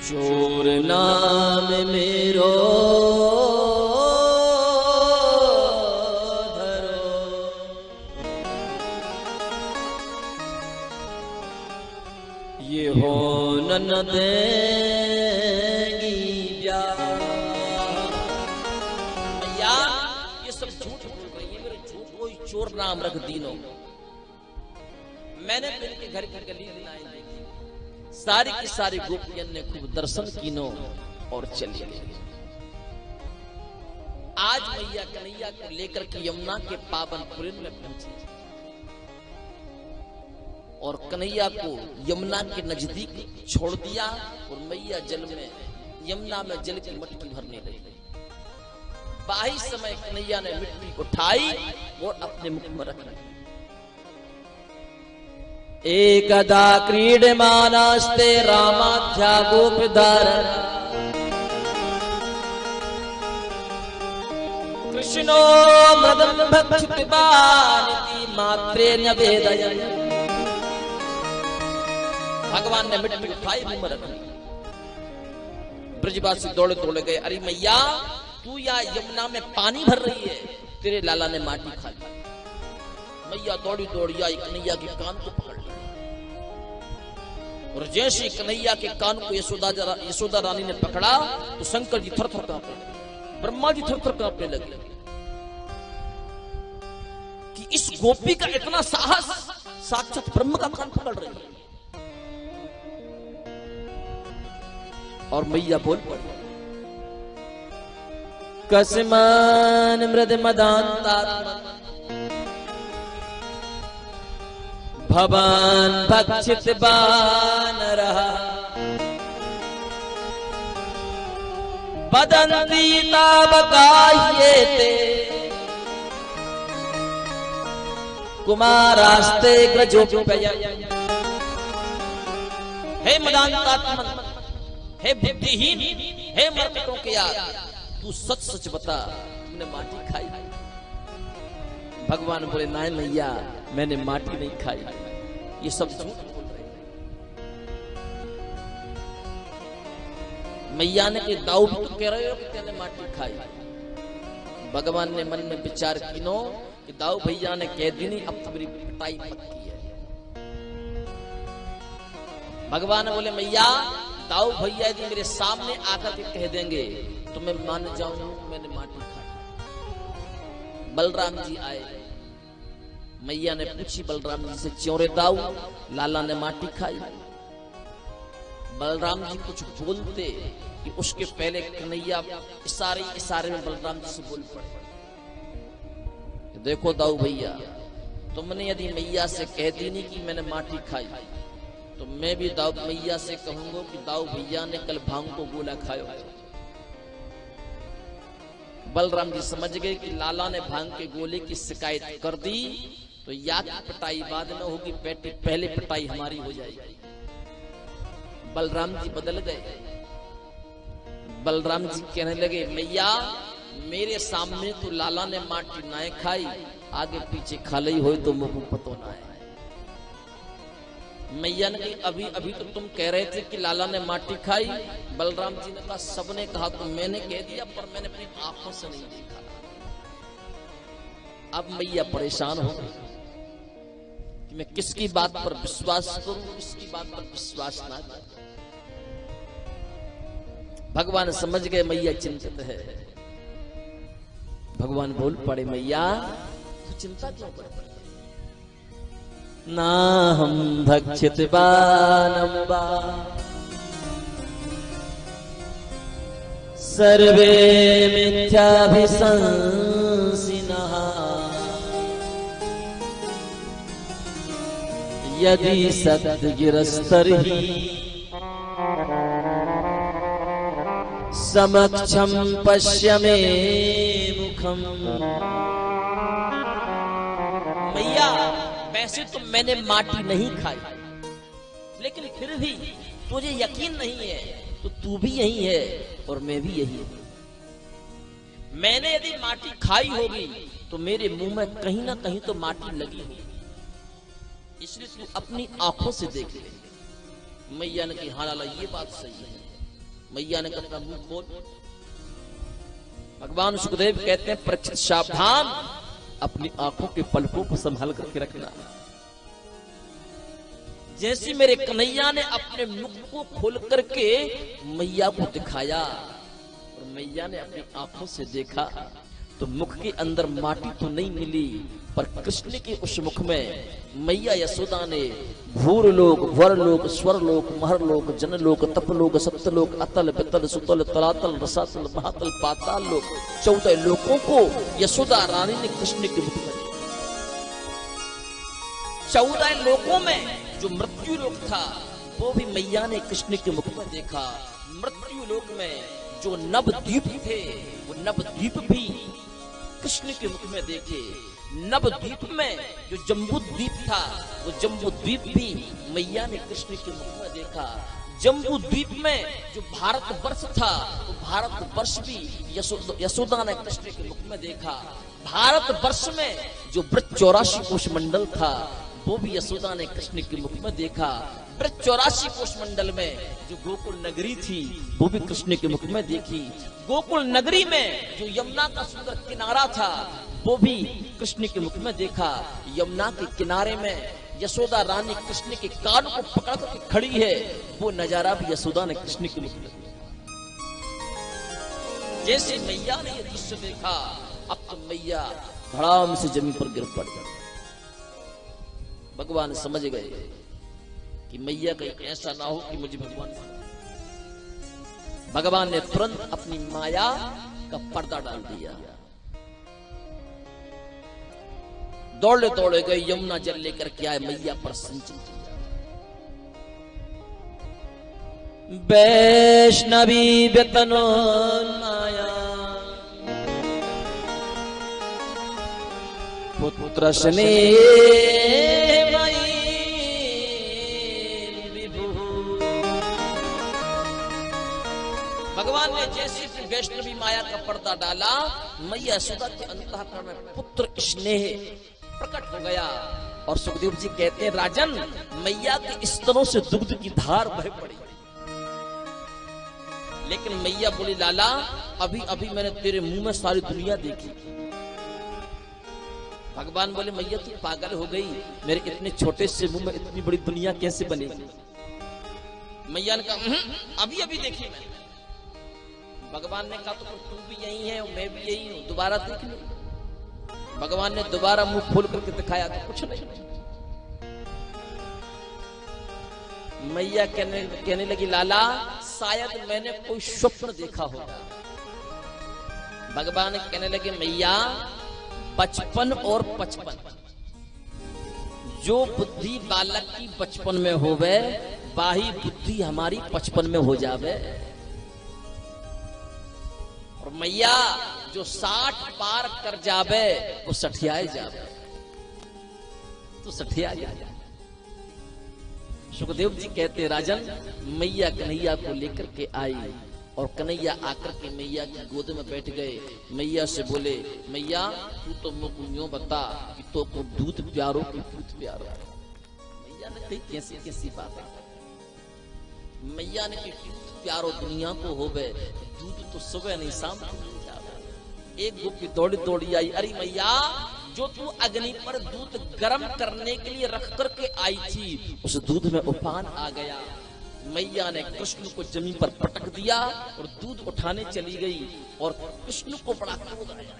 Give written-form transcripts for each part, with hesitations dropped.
चोर नाम मेरो धरो, ये हो न देगी प्यार। भैया ये सब झूठ बोल रही है, मेरे झूठ कोई चोर नाम रख दीनो। मैंने तो इनके घर की गली बनाई देखी, सारी की सारी गोपियन ने खूब दर्शन कीनो और चली गई। आज मैया कन्हैया को लेकर के यमुना के पावन पुरीन में पहुंची और कन्हैया को यमुना के नजदीक छोड़ दिया और मैया जल में यमुना में जल की मटकी भरने लगी। बाही समय कन्हैया ने मिट्टी उठाई और अपने मुख में रख ली। एकदा क्रीडमानास्ते रामाध्या गोपधारण, कृष्णो मृदं भक्षितवानिति मात्रे न्यवेदयन्। भगवान ने मिट्टी उठाई, मुंह में रख ली। ब्रजवासी दौड़े दौड़े गए, अरे मैया तू या यमुना में पानी भर रही है, तेरे लाला ने माटी खा ली। मैया दौड़ी दौड़ी आई, कन्हैया के कान को पकड़ लिया और जैसे कन्हैया के कान को यशोदा रानी ने पकड़ा तो शंकर जी थर थर कांपने लगे, ब्रह्मा जी थर थर कांपने लगे कि इस गोपी का इतना साहस, साक्षात ब्रह्म का कान पकड़ रही है। और मैया बोल पड़ी, कस्मान मृद मदान्तात्मन् भवान भक्षित वानरः, वदन्ति तावकाह्येते कुमारास्ते ग्रजोपयः। हे मदान्तात्मन, हे बुद्धिहीन, हे मरकटों के यार, तू सच सच बता, तुमने माटी खाई? भगवान बोले, नहीं मैया मैंने माटी नहीं खाई, ये सब झूठ बोल रहे हैं। मैया ने कि दाऊ भी तो कह रहे हो कि तेने माटी खाई। भगवान ने मन में विचार कीनो कि दाऊ भैया ने कह दी नहीं, अब तो मेरी पिटाई पक्की है। भगवान बोले, मैया दाऊ भैया यदि मेरे सामने आकर के कह देंगे तो मैं मान जाऊंगा मैंने माटी खाई। बलराम जी आए, मैया ने पूछी बलराम जी से, च्योरे दाऊ लाला ने माटी खाई? बलराम जी कुछ बोलते कि उसके पहले कन्हैया इशारे में बलराम जी से बोल पड़े, देखो दाऊ भैया, तुमने यदि मैया से कह दी नहीं कि मैंने माटी खाई तो मैं भी दाऊ मैया से कहूंगा कि दाऊ भैया ने कल भांग को गोला खाया। बलराम जी समझ गए कि लाला ने भांग के गोले की शिकायत कर दी तो या की पिटाई बाद में होगी, पहले पिटाई हमारी हो जाएगी। बलराम जी बदल गए। बलराम जी कहने लगे, मैया मेरे सामने तो लाला ने माटी ना खाई, आगे पीछे खा ली हो तो मुंह पतो ना है। मैया ने कहा, अभी अभी तो तुम कह रहे थे कि लाला ने माटी खाई। बलराम जी ने कहा, सबने कहा तो मैंने कह दिया, पर मैंने अपनी आंखों से नहीं देखा। अब मैया परेशान हो गई कि मैं किसकी बात पर विश्वास करूं, किसकी बात पर विश्वास ना करूं। भगवान समझ गए मैया चिंतित है। भगवान बोल पड़े, मैया तू चिंता क्यों कर पड़े? ना हम भक्षितवानं वा सर्वे मिथ्याभिशंसिनः, यदि सद्गिरस्तर्हि समक्षं पश्य मे मुखम। मैया वैसे तो मैंने माटी नहीं खाई, लेकिन फिर भी तुझे यकीन नहीं है तो तू भी यही है और मैं भी यही हूं। मैंने यदि माटी खाई होगी तो मेरे मुंह में कहीं ना कहीं तो माटी लगी होगी, इसलिए तू अपनी आंखों से देख ले। मैया ने कहा, हाँ लाला ये बात सही है, मैया ने कहा मुंह खोल। भगवान सुखदेव कहते हैं परीक्षित सावधान, अपनी आंखों के पलकों को संभाल करके रखना। जैसे मेरे कन्हैया ने अपने मुख को खोल करके मैया को दिखाया और मैया ने अपनी आंखों से देखा तो मुख के अंदर माटी तो नहीं मिली, पर कृष्ण के उस मुख में मैया यशोदा ने भूरलोक, वरलोक, स्वरलोक, महरलोक, जनलोक, तपलोक, सप्तलोक, अतल, वितल, सुतल, तलातल, रसातल, महातल, पाताल लोक, 14 लोकों को यशोदा रानी ने कृष्ण के मुख में। 14 लोकों में जो मृत्यु लोक था वो भी मैया ने कृष्ण के मुख में देखा। मृत्यु लोक में जो नवद्वीप थे वो नवद्वीप भी कृष्ण के मुख में देखे। नवद्वीप में जो जम्बूद्वीप था वो जम्बूद्वीप भी मैया ने कृष्ण के मुख में देखा। जम्बूद्वीप में जो भारतवर्ष था वो भारतवर्ष भी यशोदा ने कृष्ण के मुख में देखा। भारतवर्ष में जो ब्रज 84 कोश मंडल था वो भी यशोदा ने कृष्ण के मुख में देखा। ब्रज 84 कोश मंडल में जो गोकुल नगरी थी वो भी कृष्ण के मुख में देखी। गोकुल नगरी में जो यमुना का सुंदर किनारा था वो भी कृष्ण के मुख में देखा। यमुना के किनारे में यशोदा रानी कृष्ण के कान को पकड़ कर खड़ी है, वो नजारा भी यशोदा ने कृष्ण के मुख में देखा। जैसे मैया ने ये दृश्य देखा, अब तो मैया धड़ाम से जमीन पर गिर पड़ गई। भगवान समझ गए कि मैया कहीं ऐसा ना हो कि मुझे भगवान ने तुरंत अपनी माया का पर्दा डाल दिया। दौड़े दौड़े गए, यमुना जल लेकर के आए, मैया पर सिंचन किया। वैष्णवी व्यतनो माया पुत्र स्ने भगवान ने जैसे वैष्णवी माया का पर्दा डाला, मैया यशोदा के अंतःकरण में पुत्र स्नेह प्रकट हो गया। और सुखदेव जी कहते हैं राजन, मैया के स्तनों से दुग्ध की धार बह पड़ी। लेकिन मैया बोली लाला, अभी अभी मैंने तेरे मुंह में सारी दुनिया देखी। भगवान बोले मैया तू पागल हो गई, मेरे इतने छोटे से मुंह में इतनी बड़ी दुनिया कैसे बनेगी। मैया ने कहा अभी अभी देखी मैंने। भगवान ने कहा तो तू भी यही है और मैं भी यही हूं, दोबारा देख लो। भगवान ने दोबारा मुंह खोल करके दिखाया तो कुछ नहीं। मैया कहने लगी लाला, शायद मैंने कोई स्वप्न देखा होगा। भगवान कहने लगे मैया 55 और 55, जो बुद्धि बालक की 55 में होवे, वाही बुद्धि हमारी 55 में हो जावे। और मैया जो 60 पार कर जावे वो सठियाए जावे, तो सठिया जाए। सुखदेव जी कहते राजन, मैया कन्हैया को लेकर के आई और कन्हैया आकर के मैया की गोद में बैठ गए। मैया से बोले मैया तू तो मुझे यूं बता कि तो को दूध प्यारो कि दूध प्यारो। मैया ने कही कैसी कैसी बात है। मैया ने कही दूध प्यारो दुनिया को होवे, दूध तो सुबह नहीं शाम को मिल जावे। एक गोपी दौड़ी दौड़ी आई, अरे मैया जो तू अग्नि पर दूध गर्म करने के लिए रख करके आई थी, उस दूध में उफान आ गया। मैया ने कृष्ण को जमीन पर पटक दिया और दूध उठाने चली गई और कृष्ण को बड़ा क्रोध आया।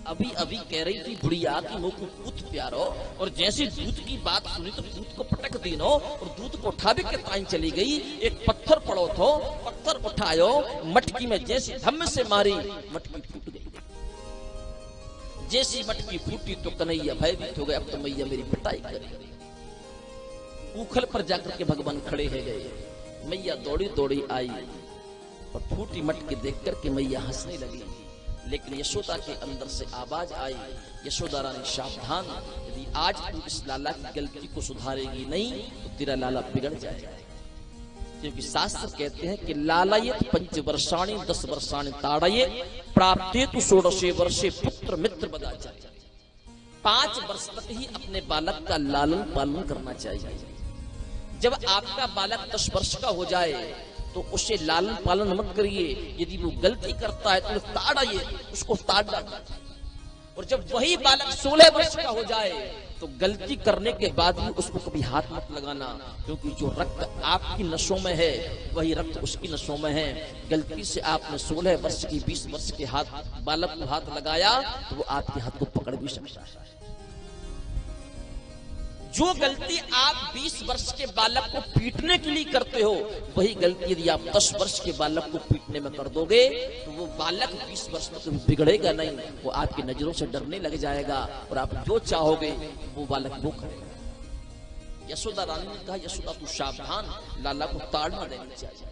अभी अभी कह रही थी बुढ़िया कि मुझ को दूध प्यारो, और जैसे दूध की बात सुनी तो दूध को पटक दीनो और दूध को उठावे के टाइम चली गई। एक पत्थर पड़ो थो, पत्थर उठायो, मटकी में जैसे धम्म से मारी, मटकी फूट गई। जैसी मटकी फूटी तो कन्हैया भयभीत हो गए, अब तो मैया मेरी पिटाई करेगी। उखल पर जाकर के भगवान खड़े है गए। मैया दौड़ी दौड़ी आई और फूटी मटकी देख करके मैया हंसने लगी। लेकिन यशोदा के अंदर से आवाज आई, यशोदा रानी सावधान, यदि आज तू इस लाला की गलती को सुधारेगी नहीं तो तेरा लाला बिगड़ जाएगा। क्योंकि शास्त्र कहते हैं कि लालायत 5 वर्षाणि 10 वर्षाणि ताड़ये प्राप्ते तु 16 वर्षे पुत्र मित्र बदा जाए। 5 वर्ष तक ही अपने बालक का लालन पालन करना चाहिए। जब आपका बालक 10 वर्ष का हो जाए तो उसे लालन पालन मत करिए। यदि वो गलती करता है तो ताड़िए, उसको ताड़ डालिए। और जब वही बालक 16 वर्ष का हो जाए तो गलती करने के बाद भी उसको कभी हाथ मत लगाना, क्योंकि जो रक्त आपकी नसों में है वही रक्त उसकी नसों में है। गलती से आपने 16 वर्ष की 20 वर्ष के बालक को हाथ लगाया तो वो आपके हाथ को पकड़ भी सकता है। जो गलती आप 20 वर्ष के बालक को पीटने के लिए करते हो, वही गलती यदि आप 10 वर्ष के बालक को पीटने में कर दोगे तो वो बालक 20 वर्ष में कभी बिगड़ेगा नहीं, वो आपकी नजरों से डरने लग जाएगा और आप जो चाहोगे वो बालक वो करेगा। यशोदा रानी ने कहा, यशोदा तू सावधान, लाला को ताड़ ना देनी चाहिए।